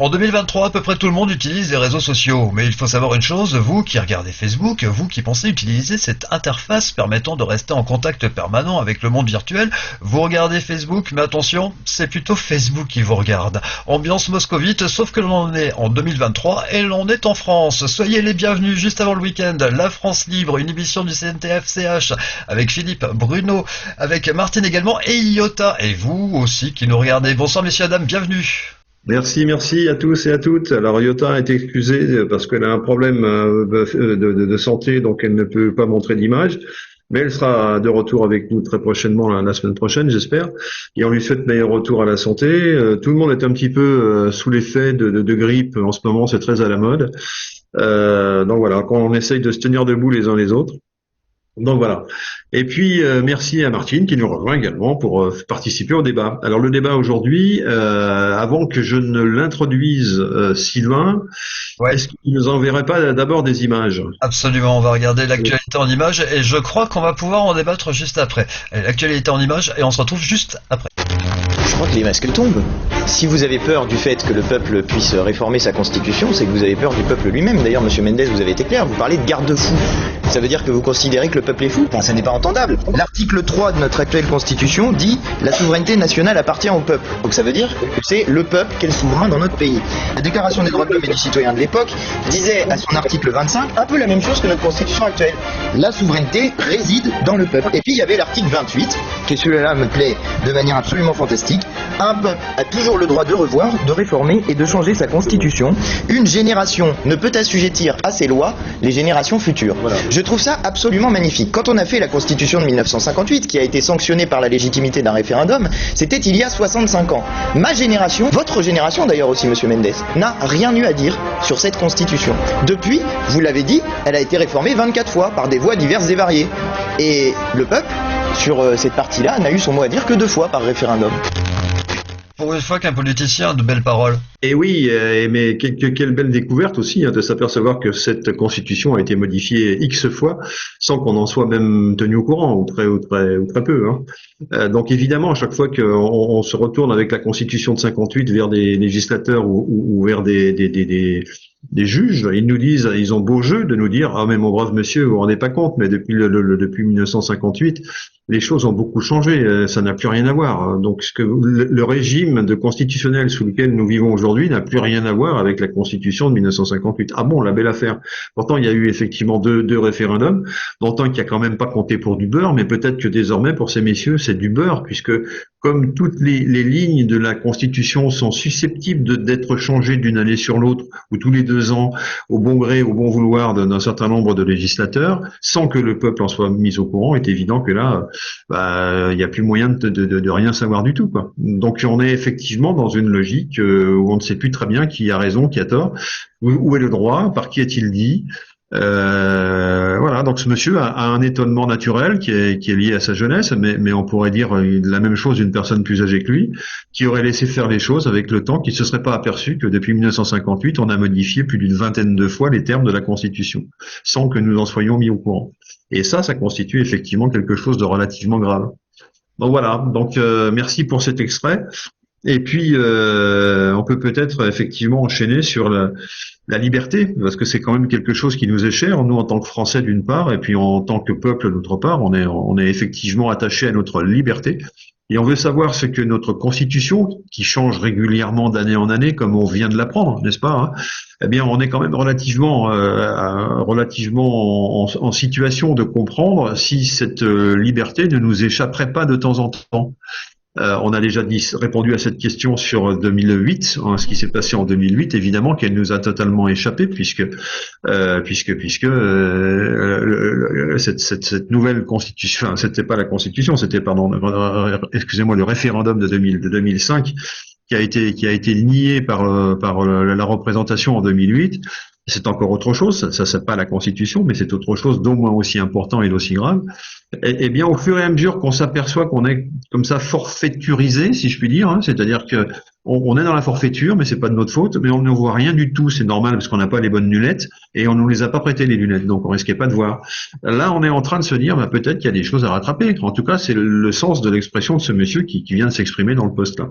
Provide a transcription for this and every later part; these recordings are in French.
En 2023, à peu près tout le monde utilise les réseaux sociaux, mais il faut savoir une chose, vous qui regardez Facebook, vous qui pensez utiliser cette interface permettant de rester en contact permanent avec le monde virtuel, vous regardez Facebook, mais attention, c'est plutôt Facebook qui vous regarde. Ambiance moscovite, sauf que l'on est en 2023 et l'on est en France. Soyez les bienvenus juste avant le week-end, La France Libre, une émission du CNTF-CH, avec Philippe, Bruno, avec Martine également, et Iota, et vous aussi qui nous regardez. Bonsoir messieurs, dames, bienvenue. Merci à tous et à toutes. Alors Yota est excusée parce qu'elle a un problème de santé, donc elle ne peut pas montrer d'image, mais elle sera de retour avec nous très prochainement, la semaine prochaine, j'espère. Et on lui souhaite meilleur retour à la santé. Tout le monde est un petit peu sous l'effet de grippe en ce moment, c'est très à la mode. Donc voilà, quand on essaye de se tenir debout les uns les autres. Donc voilà. Et puis merci à Martine qui nous rejoint également pour participer au débat. Alors le débat aujourd'hui, avant que je ne l'introduise, Sylvain, Ouais. est-ce qu'il nous enverrait pas d'abord des images? Absolument, on va regarder l'actualité en images et je crois qu'on va pouvoir en débattre juste après. Allez, l'actualité en images et on se retrouve juste après. Je crois que les masques tombent. Si vous avez peur du fait que le peuple puisse réformer sa constitution, c'est que vous avez peur du peuple lui-même. D'ailleurs, monsieur Mendes, vous avez été clair, vous parlez de garde-fou. Ça veut dire que vous considérez que le peuple est fou? Enfin, ça n'est pas entendable. L'article 3 de notre actuelle constitution dit « La souveraineté nationale appartient au peuple ». Donc ça veut dire que c'est le peuple qui est le souverain dans notre pays. La Déclaration des droits de l'homme et du citoyen de l'époque disait à son article 25 un peu la même chose que notre constitution actuelle. La souveraineté réside dans le peuple. Et puis il y avait l'article 28, qui celui-là me plaît de manière absolument fantastique. Un peuple a toujours le droit de revoir, de réformer et de changer sa constitution. Une génération ne peut assujettir à ses lois les générations futures. Voilà. Je trouve ça absolument magnifique. Quand on a fait la constitution de 1958, qui a été sanctionnée par la légitimité d'un référendum, c'était il y a 65 ans. Ma génération, votre génération d'ailleurs aussi, monsieur Mendes, n'a rien eu à dire sur cette constitution. Depuis, vous l'avez dit, elle a été réformée 24 fois par des voies diverses et variées. Et le peuple, sur cette partie-là, n'a eu son mot à dire que 2 fois par référendum. Pour une fois qu'un politicien a de belles paroles. Et oui, mais quelle belle découverte aussi de s'apercevoir que cette constitution a été modifiée X fois sans qu'on en soit même tenu au courant, ou très peu. Hein. Donc évidemment, à chaque fois qu'on se retourne avec la constitution de 58 vers des législateurs ou vers des juges, ils nous disent, ils ont beau jeu de nous dire, ah mais mon brave monsieur, vous vous rendez pas compte, mais depuis 1958, les choses ont beaucoup changé, ça n'a plus rien à voir. Donc le régime de constitutionnel sous lequel nous vivons aujourd'hui n'a plus rien à voir avec la constitution de 1958. Ah bon, la belle affaire. Pourtant, il y a eu effectivement deux référendums, dont un qui a quand même pas compté pour du beurre, mais peut-être que désormais pour ces messieurs c'est du beurre, puisque comme toutes les lignes de la constitution sont susceptibles d'être changées d'une année sur l'autre ou tous les 2 ans au bon gré, au bon vouloir d'un certain nombre de législateurs, sans que le peuple en soit mis au courant, est évident que là, il n'y a plus moyen de rien savoir du tout, quoi. Donc on est effectivement dans une logique où on ne sait plus très bien qui a raison, qui a tort, où est le droit, par qui est-il dit. Voilà, donc ce monsieur a un étonnement naturel qui est lié à sa jeunesse, mais on pourrait dire la même chose d'une personne plus âgée que lui, qui aurait laissé faire les choses avec le temps, qui ne se serait pas aperçu que depuis 1958, on a modifié plus d'une vingtaine de fois les termes de la Constitution, sans que nous en soyons mis au courant. Et ça constitue effectivement quelque chose de relativement grave. Donc voilà, donc merci pour cet extrait. Et puis, on peut peut-être effectivement enchaîner sur la liberté, parce que c'est quand même quelque chose qui nous est cher, nous en tant que Français d'une part, et puis en tant que peuple d'autre part, on est effectivement attaché à notre liberté. Et on veut savoir ce que notre Constitution, qui change régulièrement d'année en année, comme on vient de l'apprendre, n'est-ce pas, hein, eh bien, on est quand même relativement en situation de comprendre si cette liberté ne nous échapperait pas de temps en temps. On a déjà répondu à cette question sur 2008, hein, ce qui s'est passé en 2008, évidemment qu'elle nous a totalement échappé puisque cette nouvelle constitution, enfin, c'était pas la constitution, c'était excusez-moi, le référendum de 2005 qui a été nié par la représentation en 2008. C'est encore autre chose, ça c'est pas la Constitution, mais c'est autre chose d'au moins aussi important et d'aussi grave. Et bien au fur et à mesure qu'on s'aperçoit qu'on est comme ça forfaiturisé, si je puis dire, hein, c'est-à-dire que on est dans la forfaiture, mais c'est pas de notre faute, mais on ne voit rien du tout. C'est normal parce qu'on n'a pas les bonnes lunettes et on nous les a pas prêtées les lunettes, donc on risquait pas de voir. Là, on est en train de se dire, bah, peut-être qu'il y a des choses à rattraper. En tout cas, c'est le sens de l'expression de ce monsieur qui vient de s'exprimer dans le post là.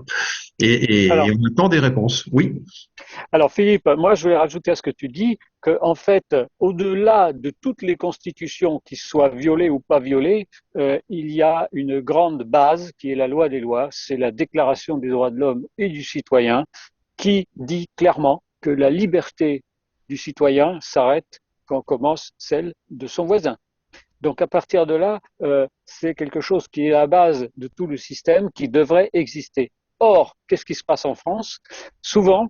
Et Alors, on attend des réponses. Oui. alors Philippe, moi je vais rajouter à ce que tu dis que en fait, au-delà de toutes les constitutions qui soient violées ou pas violées, il y a une grande base qui est la loi des lois, c'est la Déclaration des droits de l'homme et du citoyen qui dit clairement que la liberté du citoyen s'arrête quand commence celle de son voisin. Donc à partir de là, c'est quelque chose qui est à la base de tout le système qui devrait exister. Or, qu'est-ce qui se passe en France? Souvent,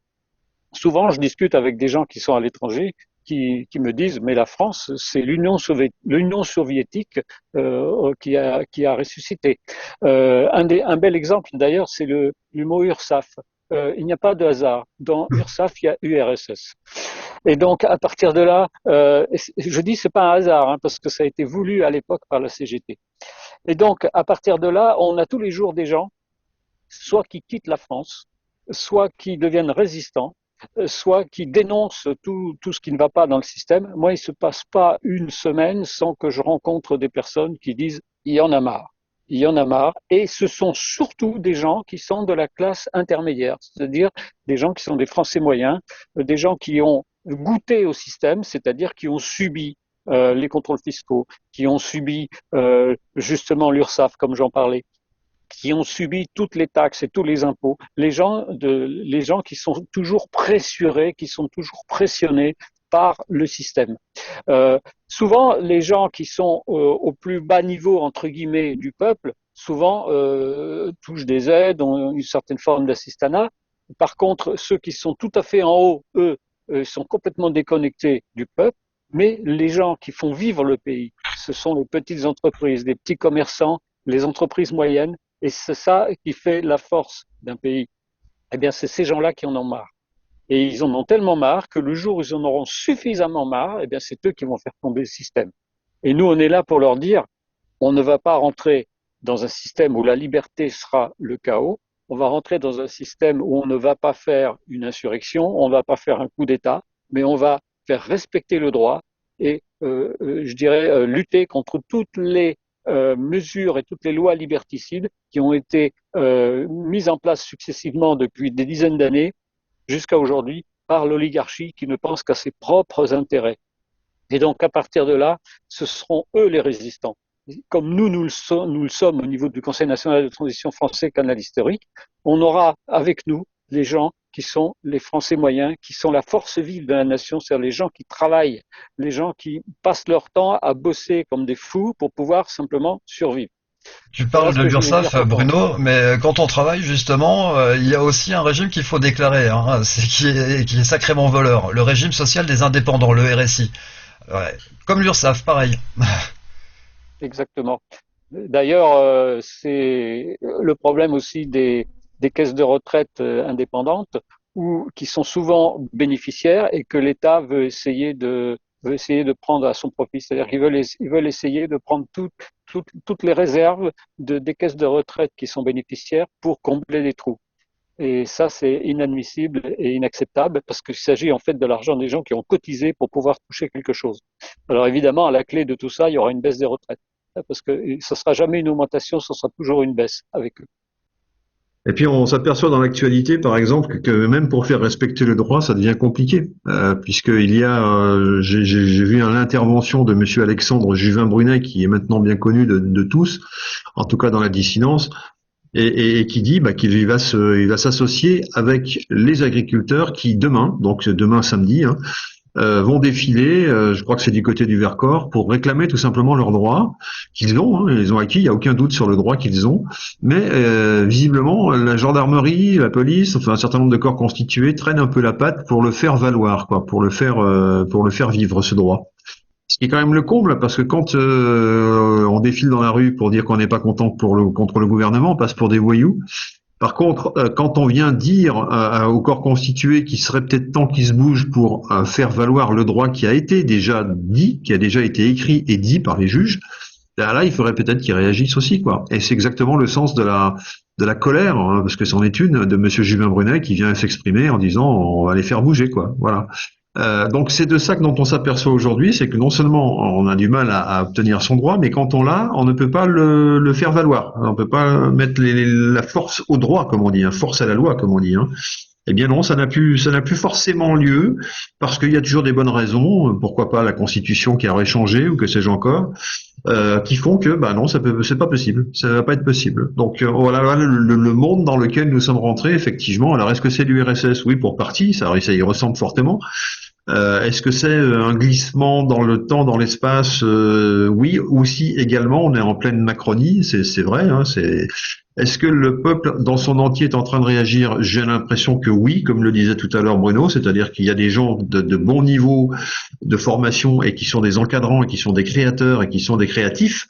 Souvent, je discute avec des gens qui sont à l'étranger qui me disent mais la France, c'est l'Union soviétique qui a ressuscité. Un bel exemple d'ailleurs, c'est le mot URSAF. Il n'y a pas de hasard. Dans URSAF, il y a URSS. Et donc, à partir de là, je dis c'est pas un hasard, hein, parce que ça a été voulu à l'époque par la CGT. Et donc, à partir de là, on a tous les jours des gens, soit qui quittent la France, soit qui deviennent résistants, soit qui dénoncent tout ce qui ne va pas dans le système. Moi, il ne se passe pas une semaine sans que je rencontre des personnes qui disent il y en a marre. Il y en a marre. Et ce sont surtout des gens qui sont de la classe intermédiaire, c'est-à-dire des gens qui sont des Français moyens, des gens qui ont goûté au système, c'est-à-dire qui ont subi les contrôles fiscaux, qui ont subi justement l'URSSAF, comme j'en parlais, qui ont subi toutes les taxes et tous les impôts, les gens qui sont toujours pressurés, qui sont toujours pressionnés par le système. Souvent, les gens qui sont au plus bas niveau, entre guillemets, du peuple, souvent touchent des aides, ont une certaine forme d'assistanat. Par contre, ceux qui sont tout à fait en haut, eux, sont complètement déconnectés du peuple. Mais les gens qui font vivre le pays, ce sont les petites entreprises, les petits commerçants, les entreprises moyennes, et c'est ça qui fait la force d'un pays. Eh bien, c'est ces gens-là qui en ont marre. Et ils en ont tellement marre que le jour où ils en auront suffisamment marre, eh bien, c'est eux qui vont faire tomber le système. Et nous, on est là pour leur dire, on ne va pas rentrer dans un système où la liberté sera le chaos. On va rentrer dans un système où on ne va pas faire une insurrection, on ne va pas faire un coup d'État, mais on va faire respecter le droit et, je dirais, lutter contre toutes les mesures et toutes les lois liberticides qui ont été mises en place successivement depuis des dizaines d'années jusqu'à aujourd'hui par l'oligarchie qui ne pense qu'à ses propres intérêts. Et donc, à partir de là, ce seront eux les résistants. Comme nous le sommes au niveau du Conseil national de transition français Canal historique, on aura avec nous les gens qui sont les Français moyens, qui sont la force vive de la nation, c'est-à-dire les gens qui travaillent, les gens qui passent leur temps à bosser comme des fous pour pouvoir simplement survivre. Tu parles de l'URSSAF, Bruno, mais quand on travaille justement, il y a aussi un régime qu'il faut déclarer, hein, qui est sacrément voleur, le régime social des indépendants, le RSI. Ouais. Comme l'URSSAF, pareil. Exactement. D'ailleurs, c'est le problème aussi des caisses de retraite indépendantes qui sont souvent bénéficiaires et que l'État veut essayer de prendre à son profit. C'est-à-dire qu'ils veulent essayer de prendre toutes les réserves des caisses de retraite qui sont bénéficiaires pour combler les trous. Et ça, c'est inadmissible et inacceptable parce qu'il s'agit en fait de l'argent des gens qui ont cotisé pour pouvoir toucher quelque chose. Alors évidemment, à la clé de tout ça, il y aura une baisse des retraites. Parce que ce sera jamais une augmentation, ce sera toujours une baisse avec eux. Et puis on s'aperçoit dans l'actualité, par exemple, que même pour faire respecter le droit, ça devient compliqué, puisqu'il y a, j'ai vu l'intervention de Monsieur Alexandre Juvin-Brunet, qui est maintenant bien connu de tous, en tout cas dans la dissidence, et qui dit qu'il va s'associer avec les agriculteurs qui donc demain samedi, vont défiler, je crois que c'est du côté du Vercors, pour réclamer tout simplement leurs droits qu'ils ont, ils ont acquis, il n'y a aucun doute sur le droit qu'ils ont, mais visiblement la gendarmerie, la police, enfin un certain nombre de corps constitués traînent un peu la patte pour le faire valoir, pour le faire vivre ce droit. Ce qui est quand même le comble, parce que quand on défile dans la rue pour dire qu'on n'est pas content contre le gouvernement, on passe pour des voyous. Par contre, quand on vient dire au corps constitué qu'il serait peut-être temps qu'il se bouge pour faire valoir le droit qui a été déjà dit, qui a déjà été écrit et dit par les juges, Là, il faudrait peut-être qu'ils réagissent aussi, quoi. Et c'est exactement le sens de la colère, hein, parce que c'en est une, de Monsieur Juvin Brunet qui vient s'exprimer en disant on va les faire bouger, quoi. Voilà. Donc c'est de ça dont on s'aperçoit aujourd'hui, c'est que non seulement on a du mal à obtenir son droit, mais quand on l'a, on ne peut pas le faire valoir. On ne peut pas mettre la force au droit, comme on dit, hein, force à la loi, comme on dit. Hein. Eh bien non, ça n'a plus forcément lieu, parce qu'il y a toujours des bonnes raisons, pourquoi pas la Constitution qui aurait changé, ou que sais-je encore, qui font que, bah non, c'est pas possible, ça va pas être possible. Donc voilà le monde dans lequel nous sommes rentrés, effectivement. Alors est-ce que c'est l'URSS? Oui, pour partie, ça y ressemble fortement. Est-ce que c'est un glissement dans le temps, dans l'espace? Oui, aussi également, on est en pleine Macronie, c'est vrai. Hein, Est-ce que le peuple dans son entier est en train de réagir? J'ai l'impression que oui, comme le disait tout à l'heure Bruno, c'est-à-dire qu'il y a des gens de bon niveau de formation et qui sont des encadrants et qui sont des créateurs et qui sont des créatifs,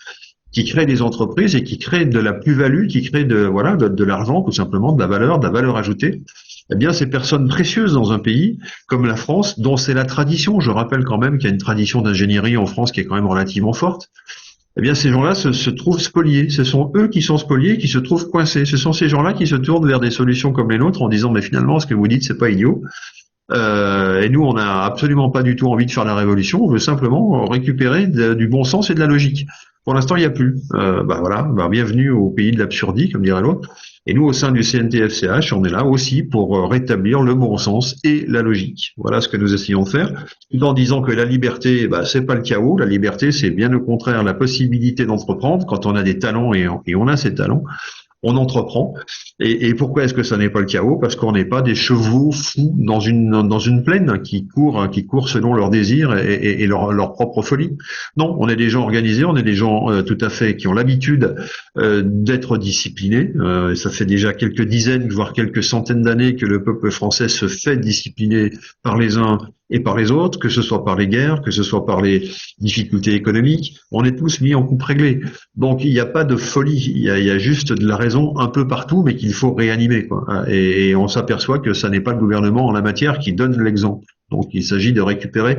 qui créent des entreprises et qui créent de la plus-value, qui créent de l'argent, tout simplement, de la valeur ajoutée. Eh bien, ces personnes précieuses dans un pays comme la France, dont c'est la tradition, je rappelle quand même qu'il y a une tradition d'ingénierie en France qui est quand même relativement forte, eh bien, ces gens-là se trouvent spoliés. Ce sont eux qui sont spoliés, qui se trouvent coincés. Ce sont ces gens-là qui se tournent vers des solutions comme les nôtres en disant, mais finalement, ce que vous dites, c'est pas idiot. Et nous, on n'a absolument pas du tout envie de faire la révolution. On veut simplement récupérer du bon sens et de la logique. Pour l'instant, il n'y a plus. Bienvenue au pays de l'absurdie, comme dirait l'autre. Et nous, au sein du CNTFCH, on est là aussi pour rétablir le bon sens et la logique. Voilà ce que nous essayons de faire, tout en disant que la liberté, c'est pas le chaos. La liberté, c'est bien au contraire la possibilité d'entreprendre quand on a des talents et on a ces talents. On entreprend. Et pourquoi est-ce que ça n'est pas le chaos? Parce qu'on n'est pas des chevaux fous dans une plaine qui courent selon leurs désirs et leur propre folie. Non, on est des gens organisés, on est des gens tout à fait qui ont l'habitude d'être disciplinés. Et ça fait déjà quelques dizaines, voire quelques centaines d'années que le peuple français se fait discipliner par les uns et par les autres, que ce soit par les guerres, que ce soit par les difficultés économiques. On est tous mis en coupe réglée. Donc il n'y a pas de folie, il y a juste de la raison un peu partout, mais qu'il faut réanimer, quoi. Et on s'aperçoit que ça n'est pas le gouvernement en la matière qui donne l'exemple. Donc il s'agit de récupérer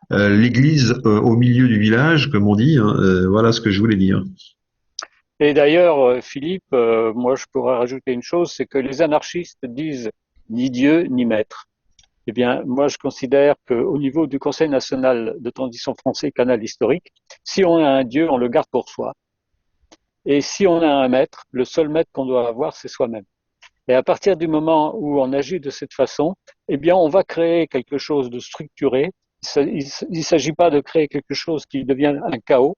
l'église au milieu du village, comme on dit. Voilà ce que je voulais dire. Et d'ailleurs, Philippe, moi je pourrais rajouter une chose, c'est que les anarchistes disent ni Dieu ni maître. Eh bien, moi, je considère qu'au niveau du Conseil national de transition français, canal historique, si on a un Dieu, on le garde pour soi. Et si on a un maître, le seul maître qu'on doit avoir, c'est soi-même. Et à partir du moment où on agit de cette façon, eh bien, on va créer quelque chose de structuré. Il ne s'agit pas de créer quelque chose qui devient un chaos,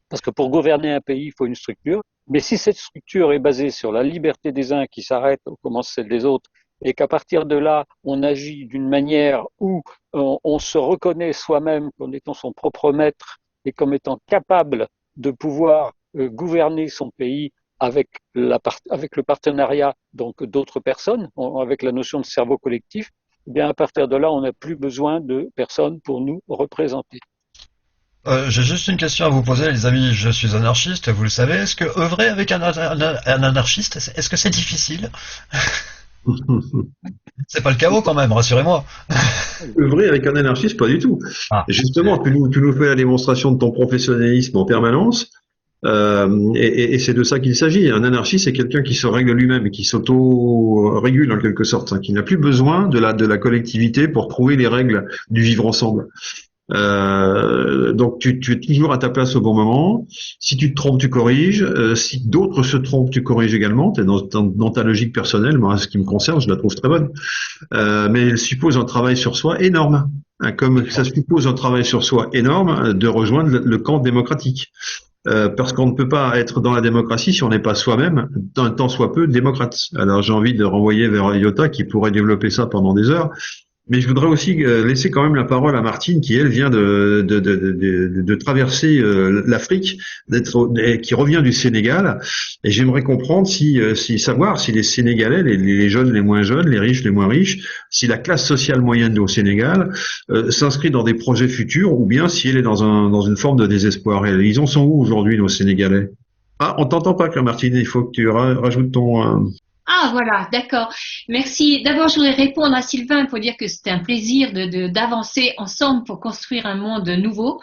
parce que pour gouverner un pays, il faut une structure. Mais si cette structure est basée sur la liberté des uns qui s'arrête au commence celle des autres, et qu'à partir de là, on agit d'une manière où on se reconnaît soi-même comme étant son propre maître et comme étant capable de pouvoir gouverner son pays avec le partenariat donc d'autres personnes, avec la notion de cerveau collectif, eh bien à partir de là, on n'a plus besoin de personnes pour nous représenter. J'ai juste une question à vous poser, les amis. Je suis anarchiste, vous le savez. Est-ce que œuvrer avec un anarchiste, est-ce que c'est difficile? C'est pas le chaos quand même, rassurez-moi. Œuvrer avec un anarchiste, pas du tout. Ah, Justement, tu nous fais la démonstration de ton professionnalisme en permanence, et c'est de ça qu'il s'agit. Un anarchiste, c'est quelqu'un qui se règle lui-même, qui s'auto-régule en quelque sorte, hein, qui n'a plus besoin de la collectivité pour trouver les règles du vivre ensemble. Donc tu es toujours à ta place au bon moment. Si tu te trompes, tu corriges. Si d'autres se trompent, tu corriges également. Tu es dans ta logique personnelle. Moi, ce qui me concerne, je la trouve très bonne. Mais elle suppose un travail sur soi énorme. Hein, comme ça suppose un travail sur soi énorme de rejoindre le camp démocratique. Parce qu'on ne peut pas être dans la démocratie si on n'est pas soi-même, un tant soit peu, démocrate. Alors j'ai envie de renvoyer vers Iota qui pourrait développer ça pendant des heures. Mais je voudrais aussi laisser quand même la parole à Martine qui, elle, vient de traverser l'Afrique, qui revient du Sénégal. Et j'aimerais comprendre savoir si les Sénégalais, les jeunes, les moins jeunes, les riches, les moins riches, si la classe sociale moyenne au Sénégal s'inscrit dans des projets futurs ou bien si elle est dans une forme de désespoir. Et ils en sont où aujourd'hui, nos Sénégalais? Ah, on t'entend pas, Claire Martine. Il faut que tu rajoutes ton... Ah, voilà, d'accord. Merci. D'abord, je voudrais répondre à Sylvain pour dire que c'était un plaisir d'avancer ensemble pour construire un monde nouveau.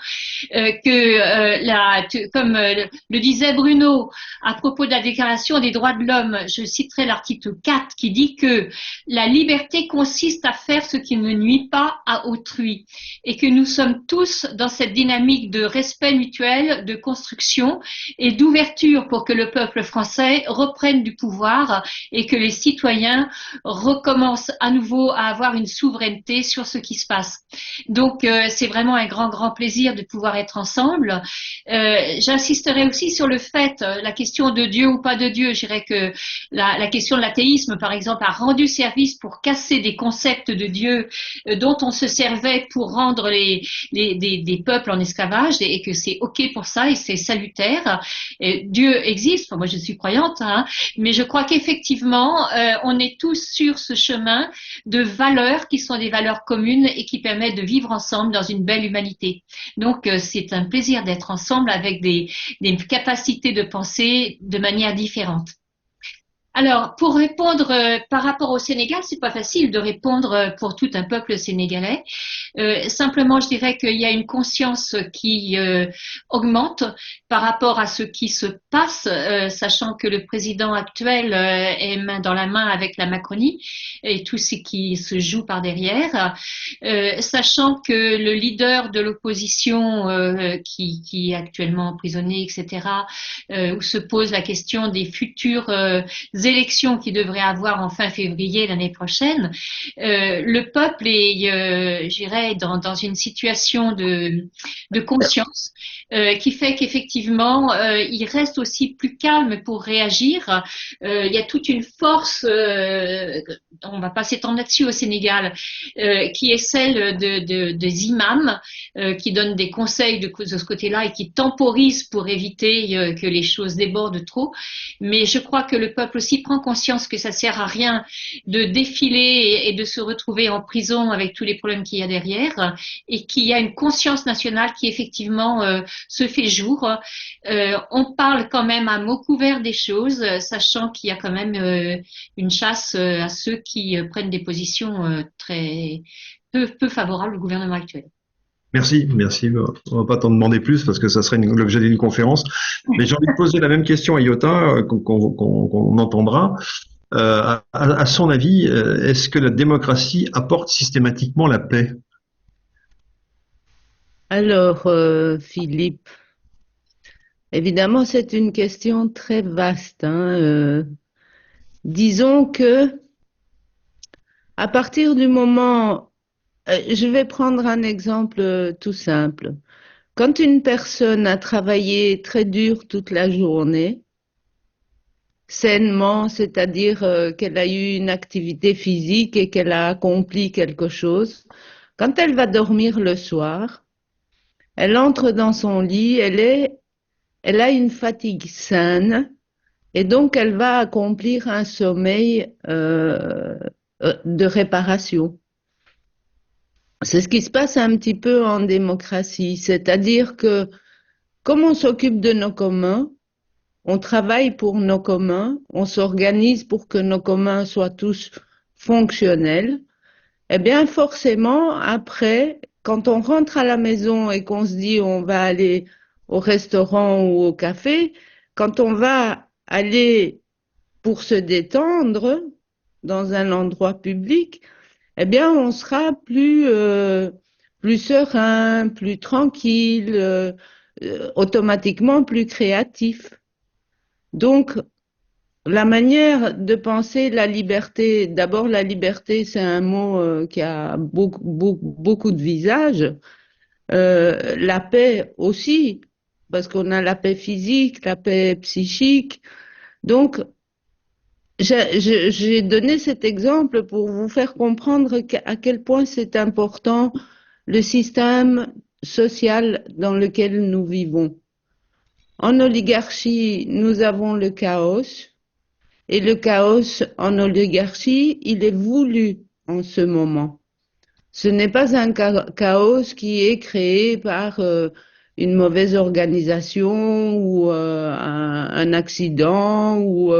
Comme le disait Bruno à propos de la Déclaration des droits de l'homme, je citerai l'article 4 qui dit que la liberté consiste à faire ce qui ne nuit pas à autrui et que nous sommes tous dans cette dynamique de respect mutuel, de construction et d'ouverture pour que le peuple français reprenne du pouvoir et que les citoyens recommencent à nouveau à avoir une souveraineté sur ce qui se passe. Donc, c'est vraiment un grand plaisir de pouvoir être ensemble. J'insisterai aussi sur le fait, la question de Dieu ou pas de Dieu, je dirais que la question de l'athéisme, par exemple, a rendu service pour casser des concepts de Dieu dont on se servait pour rendre des peuples en esclavage et que c'est OK pour ça et c'est salutaire. Et Dieu existe, enfin, moi je suis croyante, hein, mais je crois qu'effectivement, on est tous sur ce chemin de valeurs qui sont des valeurs communes et qui permettent de vivre ensemble dans une belle humanité. Donc, c'est un plaisir d'être ensemble avec des capacités de penser de manière différente. Alors, pour répondre par rapport au Sénégal, c'est pas facile de répondre pour tout un peuple sénégalais. Simplement, je dirais qu'il y a une conscience qui augmente par rapport à ce qui se passe, sachant que le président actuel est main dans la main avec la Macronie et tout ce qui se joue par derrière, sachant que le leader de l'opposition qui est actuellement emprisonné, etc., où se pose la question des futurs élections qui devraient avoir en fin février l'année prochaine, le peuple est, je dirais, dans une situation de conscience qui fait qu'effectivement, il reste aussi plus calme pour réagir. Il y a toute une force, on va pas s'étendre là-dessus au Sénégal, qui est celle des imams qui donnent des conseils de ce côté-là et qui temporisent pour éviter que les choses débordent trop. Mais je crois que le peuple aussi prend conscience que ça sert à rien de défiler et de se retrouver en prison avec tous les problèmes qu'il y a derrière et qu'il y a une conscience nationale qui effectivement se fait jour. On parle quand même à mots couverts des choses, sachant qu'il y a quand même une chasse à ceux qui prennent des positions très peu favorables au gouvernement actuel. Merci, merci. On va pas t'en demander plus parce que ça serait l'objet d'une conférence. Mais j'ai envie de poser la même question à Iota qu'on entendra. À son avis, est-ce que la démocratie apporte systématiquement la paix? Alors, Philippe, évidemment, c'est une question très vaste, hein. Disons que à partir du moment, je vais prendre un exemple tout simple. Quand une personne a travaillé très dur toute la journée, sainement, c'est-à-dire qu'elle a eu une activité physique et qu'elle a accompli quelque chose, quand elle va dormir le soir, elle entre dans son lit, elle a une fatigue saine et donc elle va accomplir un sommeil de réparation. C'est ce qui se passe un petit peu en démocratie, c'est-à-dire que comme on s'occupe de nos communs, on travaille pour nos communs, on s'organise pour que nos communs soient tous fonctionnels, eh bien forcément, après, quand on rentre à la maison et qu'on se dit on va aller au restaurant ou au café, quand on va aller pour se détendre dans un endroit public, eh bien on sera plus serein, plus tranquille, automatiquement plus créatif. Donc, la manière de penser la liberté, d'abord la liberté, c'est un mot qui a beaucoup de visages. La paix aussi, parce qu'on a la paix physique, la paix psychique. Donc, j'ai donné cet exemple pour vous faire comprendre à quel point c'est important le système social dans lequel nous vivons. En oligarchie, nous avons le chaos. Et le chaos en oligarchie, il est voulu en ce moment. Ce n'est pas un chaos qui est créé par une mauvaise organisation ou un accident ou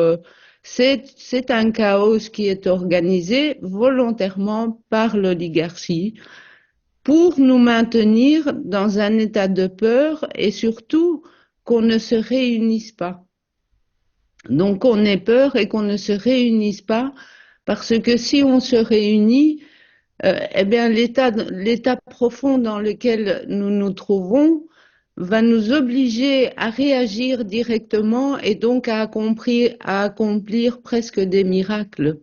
C'est un chaos qui est organisé volontairement par l'oligarchie pour nous maintenir dans un état de peur et surtout qu'on ne se réunisse pas. Donc on ait peur et qu'on ne se réunisse pas parce que si on se réunit, eh bien l'état profond dans lequel nous nous trouvons va nous obliger à réagir directement et donc à accomplir presque des miracles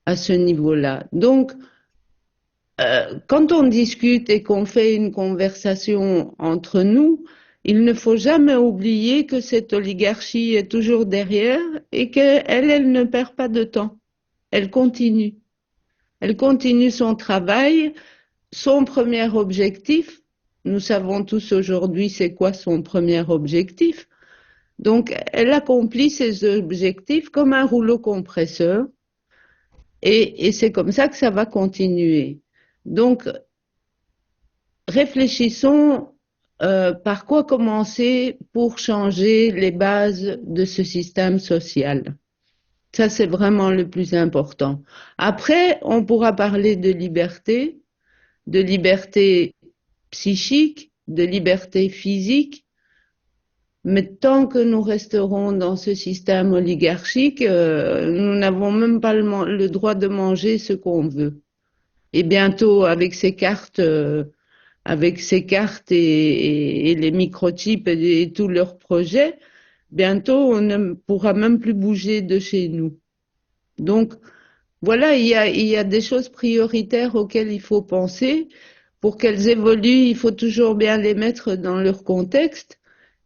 à ce niveau-là. Donc, quand on discute et qu'on fait une conversation entre nous, il ne faut jamais oublier que cette oligarchie est toujours derrière et qu'elle ne perd pas de temps. Elle continue. Elle continue son travail. Son premier objectif, nous savons tous aujourd'hui c'est quoi son premier objectif. Donc, elle accomplit ses objectifs comme un rouleau compresseur et c'est comme ça que ça va continuer. Donc, réfléchissons par quoi commencer pour changer les bases de ce système social. Ça, c'est vraiment le plus important. Après, on pourra parler de liberté psychique, de liberté physique, mais tant que nous resterons dans ce système oligarchique, nous n'avons même pas le droit de manger ce qu'on veut. Et bientôt, avec ces cartes et les microchips et tous leurs projets, bientôt on ne pourra même plus bouger de chez nous. Donc, voilà, il y a des choses prioritaires auxquelles il faut penser. Pour qu'elles évoluent, il faut toujours bien les mettre dans leur contexte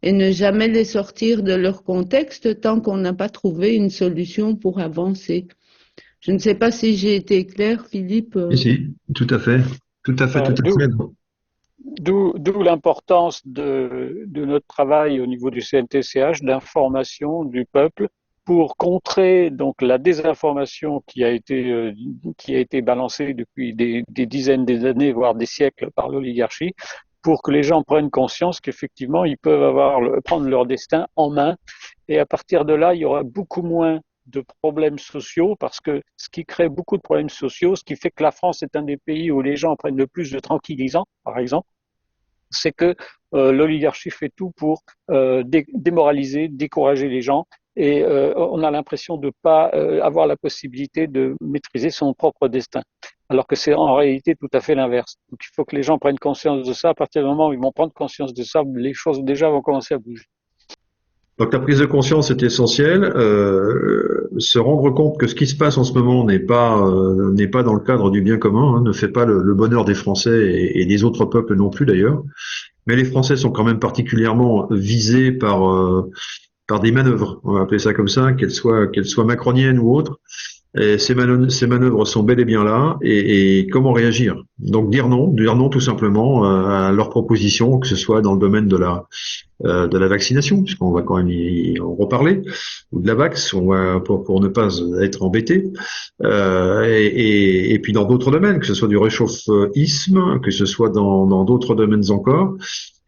et ne jamais les sortir de leur contexte tant qu'on n'a pas trouvé une solution pour avancer. Je ne sais pas si j'ai été claire, Philippe. Si, tout à fait. Tout à fait. D'où l'importance de notre travail au niveau du CNTCH d'information du peuple pour contrer donc la désinformation qui a été balancée depuis des dizaines d'années, voire des siècles par l'oligarchie, pour que les gens prennent conscience qu'effectivement ils peuvent prendre leur destin en main. Et à partir de là, il y aura beaucoup moins de problèmes sociaux, parce que ce qui crée beaucoup de problèmes sociaux, ce qui fait que la France est un des pays où les gens prennent le plus de tranquillisants, par exemple, c'est que l'oligarchie fait tout pour démoraliser, décourager les gens, et on a l'impression de ne pas avoir la possibilité de maîtriser son propre destin, alors que c'est en réalité tout à fait l'inverse. Donc il faut que les gens prennent conscience de ça. À partir du moment où ils vont prendre conscience de ça, les choses déjà vont commencer à bouger. Donc la prise de conscience est essentielle. Se rendre compte que ce qui se passe en ce moment n'est pas dans le cadre du bien commun, ne fait pas le bonheur des Français et des autres peuples non plus d'ailleurs. Mais les Français sont quand même particulièrement visés par des manœuvres, on va appeler ça comme ça, qu'elles soient macroniennes ou autres. Et ces manœuvres sont bel et bien là. Et comment réagir? Donc dire non tout simplement à leurs propositions, que ce soit dans le domaine de la vaccination, puisqu'on va quand même y en reparler, ou de la vax, pour ne pas être embêté, et puis dans d'autres domaines, que ce soit du réchauffaisme, que ce soit dans d'autres domaines encore,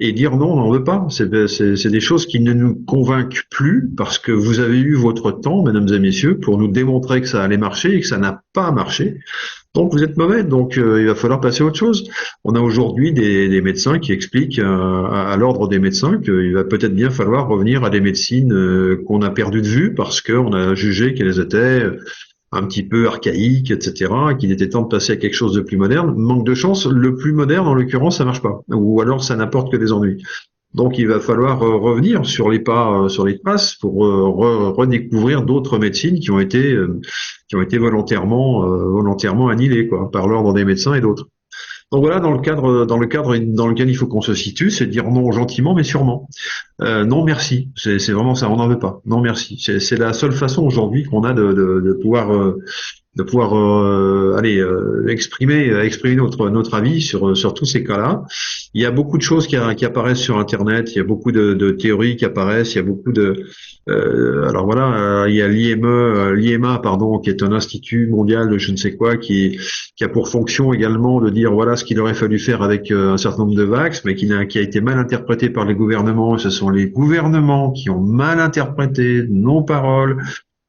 et dire non, on n'en veut pas. C'est des choses qui ne nous convainquent plus, parce que vous avez eu votre temps, mesdames et messieurs, pour nous démontrer que ça allait marcher et que ça n'a pas marché. Donc vous êtes mauvais, donc il va falloir passer à autre chose. On a aujourd'hui des médecins qui expliquent à l'ordre des médecins qu'il va peut-être bien falloir revenir à des médecines qu'on a perdues de vue parce qu'on a jugé qu'elles étaient un petit peu archaïques, etc., qu'il était temps de passer à quelque chose de plus moderne. Manque de chance, le plus moderne, en l'occurrence, ça marche pas. Ou alors ça n'apporte que des ennuis. Donc il va falloir revenir sur les traces pour redécouvrir d'autres médecines qui ont été volontairement annihilées par l'ordre des médecins et d'autres. Donc voilà, dans le cadre dans lequel il faut qu'on se situe, c'est dire non gentiment mais sûrement. Non merci, c'est vraiment ça, on n'en veut pas. Non merci, c'est la seule façon aujourd'hui qu'on a de pouvoir exprimer notre avis sur tous ces cas-là. Il y a beaucoup de choses qui apparaissent sur Internet, il y a beaucoup de théories qui apparaissent, il y a beaucoup alors voilà, il y a l'IMA, qui est un institut mondial de je ne sais quoi, qui a pour fonction également de dire voilà ce qu'il aurait fallu faire avec un certain nombre de vax, mais qui a été mal interprété par les gouvernements. Et ce sont les gouvernements qui ont mal interprété nos paroles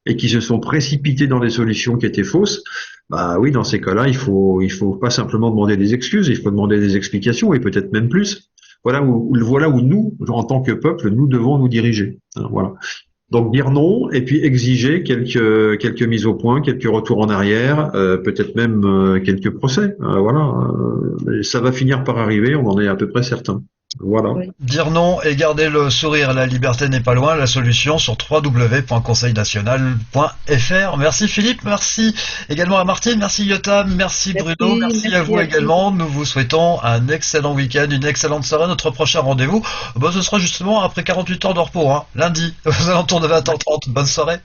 et qui se sont précipités dans des solutions qui étaient fausses, bah oui, dans ces cas-là, il faut pas simplement demander des excuses, il faut demander des explications et peut-être même plus. Voilà où nous, en tant que peuple, nous devons nous diriger. Hein, voilà. Donc dire non et puis exiger quelques mises au point, quelques retours en arrière, peut-être même quelques procès. Voilà, ça va finir par arriver, on en est à peu près certain. Voilà. Oui. Dire non et garder le sourire, la liberté n'est pas loin, la solution sur www.conseilnational.fr. Merci Philippe, merci également à Martine, merci Yotam, merci Bruno, merci à vous tous. également. Nous vous souhaitons un excellent week-end, une excellente soirée. Notre prochain rendez-vous, ce sera justement après 48 heures de repos, hein, lundi, aux alentours de 20h30. Bonne soirée.